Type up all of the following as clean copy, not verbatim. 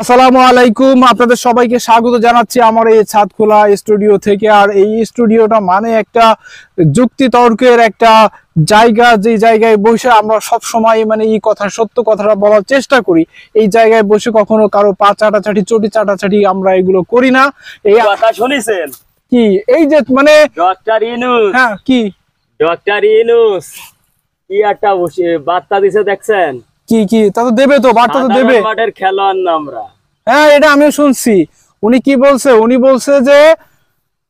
আসসালামু আলাইকুম, আপনাদের সবাইকে স্বাগত জানাচ্ছি আমার এই ছাদখোলা স্টুডিও থেকে। আর এই স্টুডিওটা মানে একটা যুক্তি তর্কের একটা জায়গা, যে জায়গায় বসে আমরা সব সময় মানে এই কথা সত্য কথাটা বলার চেষ্টা করি। এই জায়গায় বসে কখনো কারো পা চাটাচাটি চটি চাটাচাটি আমরা এগুলো করি না। এই কথা শুনেছেন কি এই যে মানে ডক্টর ইউনূস, হ্যাঁ কি ডক্টর ইউনূস কি একটা বার্তা দিছে দেখছেন? কি কি তা তো দেবে, তো বার্তা তো দেবে। মাঠের খেলোয়াড় না আমরা। হ্যাঁ, এটা আমিও শুনছি। উনি কি বলছে? উনি বলছে যে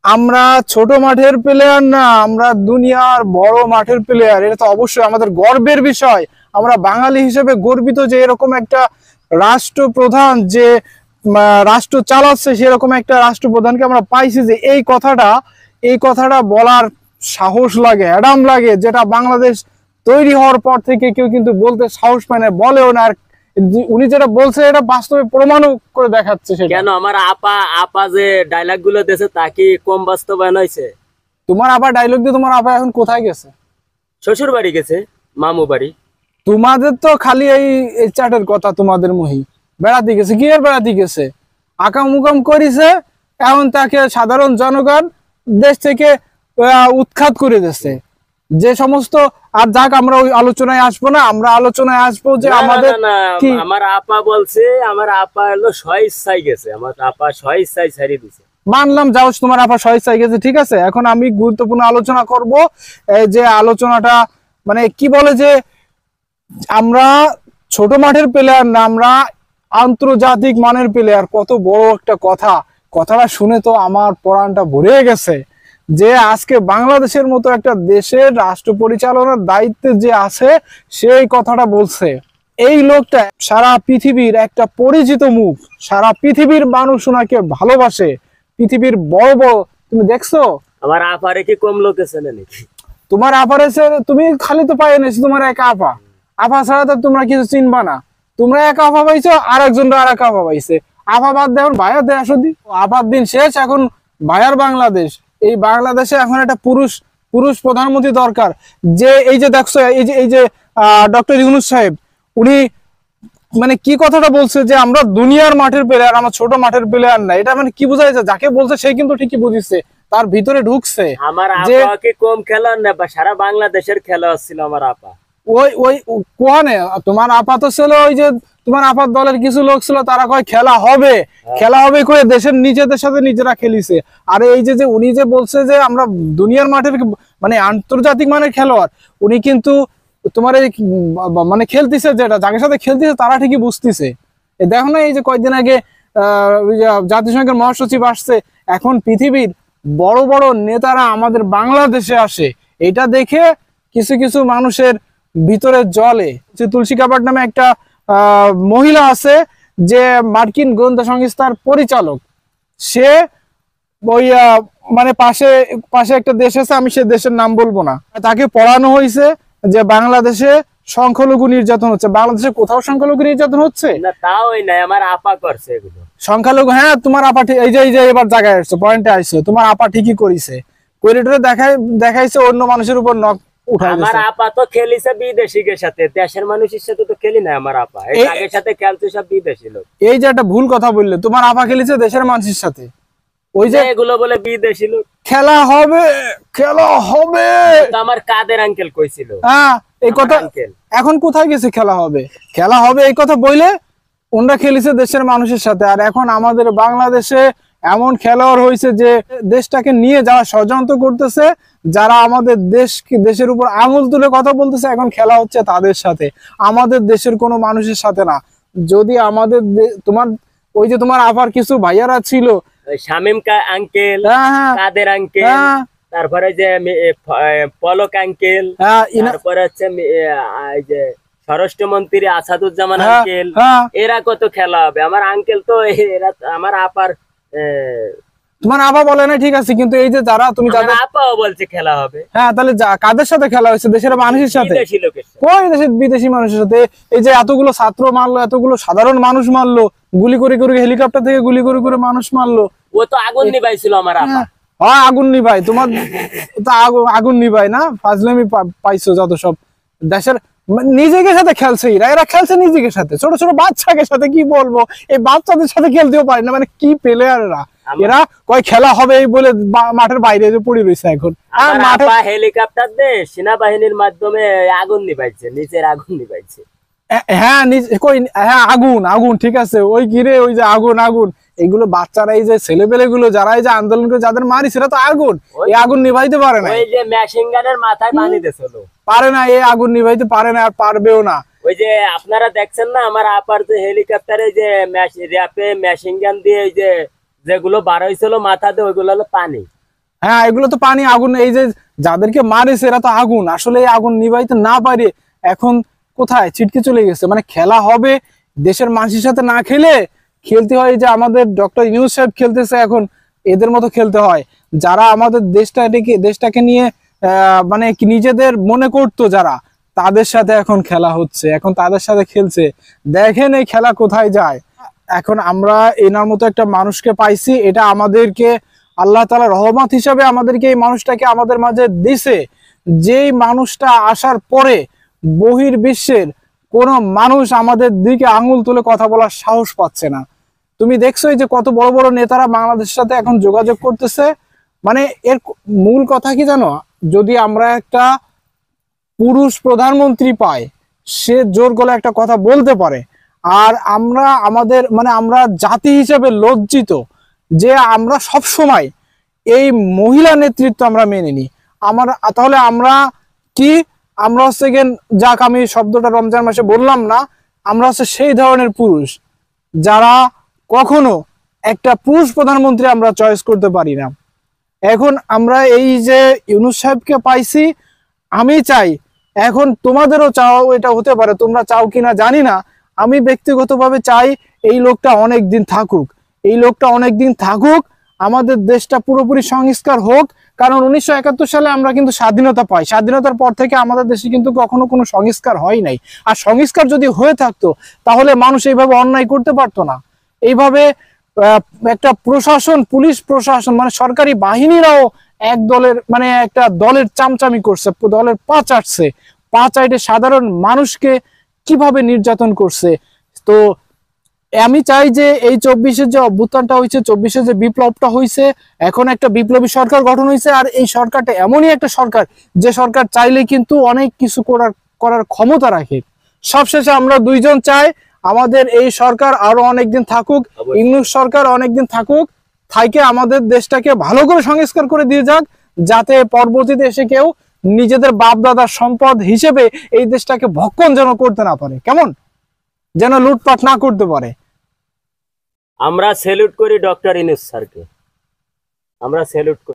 আমরা ছোট মাঠের প্লেয়ার না, আমরা দুনিয়ার বড় মাঠের প্লেয়ার। এটা তো অবশ্যই আমাদের গর্বের বিষয়। আমরা বাঙালি হিসেবে গর্বিত যে এরকম একটা রাষ্ট্রপ্রধান যে রাষ্ট্র চালাচ্ছে, সেরকম একটা রাষ্ট্রপ্রধানকে আমরা পাইছি। যে এই কথাটা বলার সাহস লাগে, অ্যাডাম লাগে, যেটা বাংলাদেশ তৈরি হওয়ার পর থেকে কেউ কিন্তু বলতে সাহস পায় না, বলেও না। আর উনি যেটা বলছে এটা বাস্তবে প্রমাণও করে দেখাচ্ছে। সেটা কেন আমার আপা যে ডায়লগ গুলো দিয়েছে তা কি কম বাস্তবায়ন হয়েছে? তোমার আবার ডায়লগ দিয়ে তোমার আপা এখন কোথায় গেছে? শ্বশুর বাড়ি গেছে, মামু বাড়ি। তোমাদের তো খালি এই চাটের কথা, তোমাদের মহি বেড়াতে গেছে। কি আর বেড়াতে গেছে? আকাম উকাম করেছে, এখন তাকে সাধারণ জনগণ দেশ থেকে উৎখাত করে দিচ্ছে। যে সমস্ত আর যাক, আমরা ওই আলোচনায় আসবো না। আমরা আলোচনায় আসবো যে আমাদের আমার আপা বলছে, আমার আপা হলো স্বইচ্ছায় গেছে, আমার আপা স্বইচ্ছায় ছাড়িয়ে দিছে। মানলাম, যাও তোমার আপা স্বইচ্ছায় গেছে, ঠিক আছে। এখন আমি গুরুত্বপূর্ণ আলোচনা করব। যে আলোচনাটা মানে কি বলে যে আমরা ছোট মাঠের প্লেয়ার না, আমরা আন্তর্জাতিক মানের প্লেয়ার। কত বড় একটা কথাটা শুনে তো আমার পরাণটা ভরে গেছে। যে আজকে বাংলাদেশের মতো একটা দেশের রাষ্ট্র পরিচালনার দায়িত্বে যে আছে, সেই কথাটা বলছে। এই লোকটা সারা পৃথিবীর একটা পরিচিত মুখ, সারা পৃথিবীর মানুষ ওনাকে ভালোবাসে। পৃথিবীর বড় বড়, তুমি দেখছো আমার আপারে কি কম লোকে চেনে নাকি? তোমার আপারে তুমি খালি তো পাই এনেছো তোমার একা আপা ছাড়া তো তোমরা কিছু চিনবা না। তোমরা একা আপা পাইছো, আর একজনরা আর এক আপা পাইছে। আপা বাদ দেখুন ভাইয়ার দেশ, আপার দিন শেষ, এখন ভাইয়ার বাংলাদেশ। এই বাংলাদেশে এখন একটা পুরুষ প্রধানমন্ত্রী দরকার। যে এই যে দেখছো এই যে ডক্টর ইউনূস সাহেব, উনি মানে কি কথাটা বলছে যে আমরা দুনিয়ার মাঠের প্লেয়ার, আমরা ছোট মাঠের প্লেয়ার না। এটা মানে কি বোঝাইছে? যাকে বলছে সে কিন্তু ঠিকই বুঝিছে, তার ভিতরে ঢুকছে। আমার আপা কি কম খেলোয়াড় না, সারা বাংলাদেশের খেলোয়াড় ছিল আমার আপা। ওই কোয়ানে তোমার আপা তো ছিল, ওই যে তোমার আপার দলের কিছু লোক ছিল, তারা কয় খেলা হবে করে দেশের নিজেদের সাথে নিজেরা খেলিছে। আর এই যে উনি যে বলছে যে আমরা দুনিয়ার মাঠের মানে আন্তর্জাতিক মানের খেলোয়াড়, উনি কিন্তু তোমার এই মানে খেলতেছে, যেটা যাকে সাথে খেলতেছে তারা ঠিকই বুঝতেছে। দেখো না, এই যে কয়েকদিন আগে জাতিসংঘের মহাসচিব আসছে। এখন পৃথিবীর বড় বড় নেতারা আমাদের বাংলাদেশে আসে। এটা দেখে কিছু কিছু মানুষের ভিতরে জলে। যে তুলসী কাবাড নামে একটা মহিলা আছে, যে মার্কিন গোয়েন্দা সংস্থার পরিচালক। সে ওই মানে পাশে একটা দেশ আছে, আমি সে দেশের নাম বলবো না। তাকে পড়ানো হয়েছে যে বাংলাদেশে সংখ্যালঘু নির্যাতন হচ্ছে। বাংলাদেশে কোথাও সংখ্যালঘু নির্যাতন হচ্ছে না, তাও নাই, আমার আপা করছে এগুলো। সংখ্যালঘু, হ্যাঁ তোমার আপা ঠিক, এই যে এবার জায়গায় আসছো, পয়েন্টে আসছো, তোমার আপা ঠিকই করিছে। করিডোরে দেখাইছে অন্য মানুষের উপর নখ উঠায়। আমার আপা তো খেলিছে বিদেশিদের সাথে, দেশের মানুষের সাথে তো খেলি না। আমার আপা এর সাথে খেলছে সব বিদেশি লোক। এই যে একটা ভুল কথা বললে, তোমার আপা খেলিছে দেশের মানুষের সাথে। ওই যে এগুলো বলে বিদেশি লোক। খেলা হবে আমার কাদের আঙ্কেল কইছিল। হ্যাঁ, এই কথা এখন কোথায় গেছে? খেলা হবে এই কথা বইলে ওনরা খেলিছে দেশের মানুষের সাথে। আর এখন আমাদের বাংলাদেশে এমন খেলোয়াড় হয়েছে যে দেশটাকে নিয়ে যারা ষড়যন্ত্র করতেছে, যারা আমাদের দেশের উপর আঙুল তুলে কথা বলতেছে, এখন খেলা হচ্ছে তাদের সাথে, আমাদের দেশের কোনো মানুষের সাথে না। যদি আমাদের তোমার ওই যে তোমার আবার কিছু ভাইয়ারা ছিল, শামিম আঙ্কেল, কাদের আঙ্কেল, তারপরে যে পলক আঙ্কেল, তারপরে হচ্ছে যে স্বরাষ্ট্রমন্ত্রী আসাদুজ্জামান আঙ্কেল, এরা কত খেলা হবে। আমার আঙ্কেল তো এরা আমার আপার তোমার আপা বলে না, ঠিক আছে, কিন্তু এই যে যারা তুমি আপাও বলছে খেলা হবে। হ্যাঁ, তাহলে কাদের সাথে খেলা হয়েছে? দেশের মানুষের সাথে। কই দেশের বিদেশি মানুষের সাথে? এই যে এতগুলো ছাত্র মারলো, এতগুলো সাধারণ মানুষ মারলো, গুলি করে হেলিকপ্টার থেকে গুলি করে মানুষ মারলো। ও তো আগুন নিভাইছিল আমার আপা। হ্যাঁ, আগুন নিভাই, তোমার আগুন নিভাই না, ফাজলামি পাইছো যত সব। দেশের নিজেকে সাথে খেলছে, এরা খেলছে নিজেকে সাথে, ছোট ছোট বাচ্চাকে সাথে। কি বলবো, এই বাচ্চাদের সাথে খেলতেও পারে না, মানে কি প্লেয়াররা এরা। কয় খেলা হবে এই বলে মাঠের বাইরে যে পড়ে রয়েছে এখন। হেলিকপ্টার দিয়ে সেনাবাহিনীর মাধ্যমে আগুন নিভাইছে, নিচের আগুন নিভাইছে। হ্যাঁ কই, হ্যাঁ আগুন আগুন, ঠিক আছে। ওই ঘিরে ওই যে আগুন আগুন, এইগুলো বাচ্চারা, এই যে ছেলেপেলে গুলো যারা এই যে আন্দোলন করে যাদের মারি, সেটা তো আগুন, এই আগুন নিভাইতে পারে না। ওই যে মেশিন গানের মাথায় পানি দিয়েছিল, পারে না, এই আগুন নিভাইতে পারে না, আর পারবেও না। ওই যে আপনারা দেখছেন না আমার আপার যে হেলিকপ্টারে যে র্যাপে মেশিন গান দিয়ে এই যে যেগুলো বার হয়েছিল মাথা দিয়ে, ওইগুলো হলো পানি। হ্যাঁ এগুলো তো পানি, আগুন। এই যে যাদেরকে মারিছে এরা তো আগুন। আসলে এই আগুন নিভাইতে না পারে এখন কোথায় ছিটকে চলে গেছে। মানে খেলা হবে দেশের মানুষের সাথে, না খেলে খেলতে হয় যে আমাদের ডক্টর ইউনূস সাহেব খেলতেছে এখন, এদের মতো খেলতে হয়। যারা আমাদের দেশটাকে নিয়ে মানে নিজেদের মনে করতো যারা, তাদের সাথে এখন খেলা হচ্ছে, এখন তাদের সাথে খেলছে। দেখেন এই খেলা কোথায় যায়। এখন আমরা এনার মতো একটা মানুষকে পাইছি, এটা আমাদেরকে আল্লাহ তাআলা রহমত হিসাবে আমাদেরকে এই মানুষটাকে আমাদের মাঝে দিছে। যেই মানুষটা আসার পরে বহির্বিশ্বের কোন মানুষ আমাদের দিকে আঙুল তুলে কথা বলার সাহস পাচ্ছে না। তুমি দেখছো যে কত বড় বড় নেতারা বাংলাদেশের সাথে এখন যোগাযোগ করতেছে। মানে এর মূল কথা কি জানো, যদি আমরা একটা পুরুষ প্রধানমন্ত্রী পাই, সে জোর গলায় একটা কথা বলতে পারে, আর আমরা আমাদের মানে আমরা জাতি হিসেবে লজ্জিত যে আমরা সব সময় এই মহিলা নেতৃত্ব আমরা মেনে নিই। তাহলে আমরা কি, আমরা হচ্ছে যাক আমি শব্দটা রমজান মাসে বললাম না, আমরা হচ্ছে সেই ধরনের পুরুষ যারা কখনো একটা পুরুষ প্রধানমন্ত্রী আমরা চয়েস করতে পারি না। এখন আমরা এই যে ইউনূস সাহেবকে পাইছি, আমি চাই, এখন তোমাদেরও চাও এটা হতে পারে, তোমরা চাও কিনা জানি না, আমি ব্যক্তিগতভাবে চাই এই লোকটা অনেক দিন থাকুক, এই লোকটা অনেক দিন থাকুক, আমাদের দেশটা পুরোপুরি সংস্কার হোক। কারণ 1971 সালে আমরা কিন্তু স্বাধীনতা পাই, স্বাধীনতার পর থেকে আমাদের দেশে কিন্তু কখনো কোনো সংস্কার হয় নাই। আর সংস্কার যদি হয়ে থাকতো তাহলে মানুষ এইভাবে অন্যায় করতে পারতো না। এইভাবে একটা প্রশাসন, পুলিশ প্রশাসন, মানে সরকারি বাহিনীরাও এক দলের মানে একটা দলের চামচামি করছে, দলের পা চাটছে, পা চাইটে সাধারণ মানুষকে কিভাবে নির্যাতন করছে। তো আমি চাই যে এই 24-এর যে অভ্যুত্থানটা হয়েছে, 24-এর যে বিপ্লবটা হয়েছে, এখন একটা বিপ্লবী সরকার গঠন হয়েছে। আর এই সরকারটা এমনই একটা সরকার, যে সরকার চাইলে কিন্তু অনেক কিছু করার ক্ষমতা রাখে। সবশেষে আমরা দুইজন চাই আমাদের এই সরকার আরো অনেকদিন থাকুক, ইউনূস সরকার অনেকদিন থাকুক, থাইকে আমাদের দেশটাকে ভালো করে সংস্কার করে দিয়ে যাক, যাতে পরবর্তীতে এসে কেউ নিজেদের বাপ দাদার সম্পদ হিসেবে এই দেশটাকে ভক্ষণ যেন করতে না পারে, কেমন যেন লুটপাট না করতে পারে। আমরা স্যালুট করি ডক্টর ইউনূস স্যারকে, আমরা স্যালুট করি।